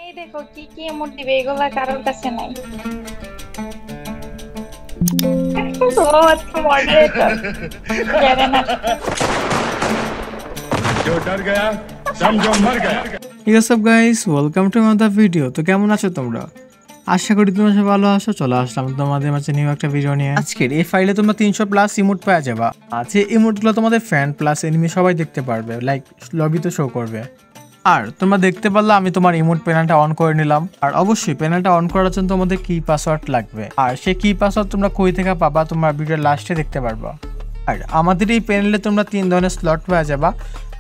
এই দেখো কি কি ইমোট দিবে, এগুলা কারোর কাছে নাই। ও আচ্ছা, মডারেটর জানে না। जो डर गया समझो मर गया। What's up guys, welcome to another video। তো কেমন আছো তোমরা? আশা করি তোমরা সবাই ভালো আছো। চলে আসলাম তোমাদের মাঝে নিউ একটা ভিডিও নিয়ে। আজকের এই ফাইলে তোমরা 300 প্লাস ইমোট পেয়ে যাবা। আছে ইমোটগুলো তোমাদের ফ্যান প্লাস এনিমি সবাই দেখতে পারবে, লাইক লবিতে শো করবে। আর তোমরা দেখতে পারলে আমি তোমার ইমোট প্যানেলটা অন করে নিলাম। আর অবশ্যই প্যানেলটা অন করার জন্য তোমাদের কি পাসওয়ার্ড লাগবে, আর সেই কি পাসওয়ার্ড তোমরা কই থেকে পাবা তোমরা ভিডিওর লাস্টে দেখতে পারবা। আর আমাদের এই প্যানেলে তোমরা 3 ধরনের স্লট পেয়ে যাবা,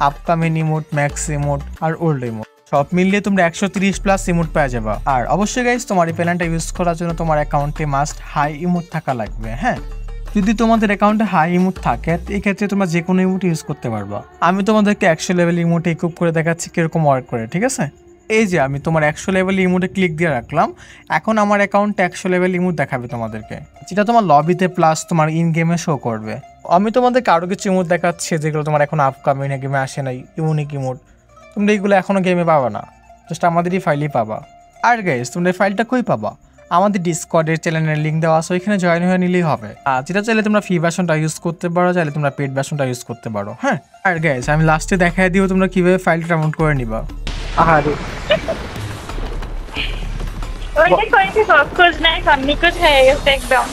আপকামিং ইমোট, ম্যাক্স ইমোট আর ওল্ড ইমোট। সব মিলিয়ে তোমরা 130 প্লাস ইমোট পেয়ে যাবা। আর অবশ্যই গাইস তোমার এই প্যানেলটা ইউজ করার জন্য তোমার অ্যাকাউন্টে মাস্ট হাই ইমোট থাকা লাগবে। হ্যাঁ, যদি তোমাদের অ্যাকাউন্টে হাই ইমোট থাকে এই ক্ষেত্রে তোমরা যে কোনো ইমোট ইউজ করতে পারবা। আমি তোমাদেরকে 100 লেভেল ইমোটে ইকুইপ করে দেখাচ্ছি কিরকম ওয়ার্ক করে, ঠিক আছে? এই যে আমি তোমার 100 লেভেল ইমোটে ক্লিক দিয়ে রাখলাম। এখন আমার অ্যাকাউন্টে 100 লেভেল ইমোট দেখাবে তোমাদেরকে, যেটা তোমার লবিতে প্লাস তোমার ইন গেমে শো করবে। আমি তোমাদেরকে আরও কিছু ইমোট দেখাচ্ছি যেগুলো তোমার এখন আপকামিং গেমে আসে নাই, ইউনিক ইমোট। তোমরা এইগুলো এখনও গেমে পাবা না, জাস্ট আমাদের এই ফাইলেই পাবা। আর গাইস তোমরা এই ফাইলটা কই পাবা? আমাদের ডিসকর্ডের চ্যানেলের লিঙ্ক দেওয়া আছে, ওইখানে জয়েন হয়ে নিলেই হবে। আর যেটা চাইলে তোমরা ফ্রি ভার্সনটা ইউজ করতে পারো, চাইলে তোমরা পেড ভার্সনটা ইউজ করতে পারো। হ্যাঁ, আর গাইস আমি লাস্টে দেখাই দিব তোমরা কিভাবে ফাইলটা ডাউনলোড করে নিবা। আরে ওইটা কইতে খোঁজ নাই, নিখোঁজ হয়ে গেছে একদম।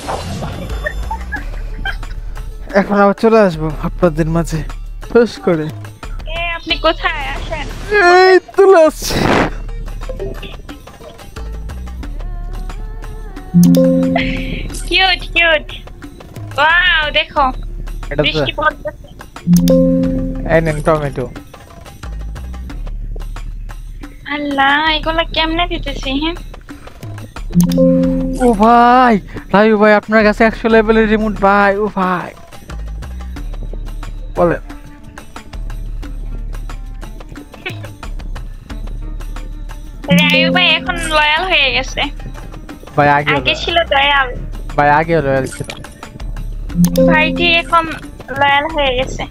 এখন আবার চলে আসবো আপনাদের মাঝে ফেস করে। আপনি কোথায় আসেন? এই তো আসছি। কিউট কিউট, ওয়াও দেখো বৃষ্টি পড়তেছে। এই নেন টমেটো। আল্লাহ, এগুলা কেমনে দিতেছি? হ্যাঁ ও ভাই, রাজু ভাই আপনার কাছে 100 লেভেলের রিমোট ভাই। ও ভাই বলেন। রায়ু ভাই এখন লয়াল হয়ে গেছে ভাই। আগে ছিল দয়াল ভাই, আগে লয়াল ছিল। ভাইটি এখন লয়াল হয়ে গেছে।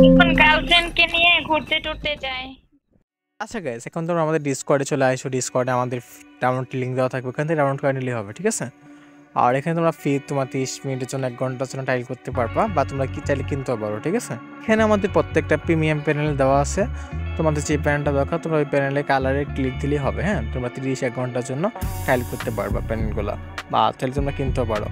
এখন গার্লফ্রেন্ডকে নিয়ে ঘুরতে টুরতে যায়। আচ্ছা গাইস, এখন তোমরা আমাদের ডিসকর্ডে চলে আসো। ডিসকর্ডে আমাদের ডাউনলোড লিঙ্ক দেওয়া থাকবে, ওখান থেকে ডাউনলোড করে নিলেই হবে, ঠিক আছে? আর এখানে তোমরা ফ্রি তোমার 30 মিনিটের জন্য 1 ঘন্টার জন্য ট্রায়াল করতে পারবা, বা তোমরা কি চাইলে কিনতেও পারো, ঠিক আছে? এখানে আমাদের প্রত্যেকটা প্রিমিয়াম প্যানেল দেওয়া আছে। তোমাদের যে প্যানেলটা দরকার তোমরা ওই প্যানেলে কালারে ক্লিক দিলেই হবে। হ্যাঁ, তোমরা 30-1 ঘন্টার জন্য ট্রায়াল করতে পারবা প্যানেলগুলো, বা চাইলে তোমরা কিনতেও পারো।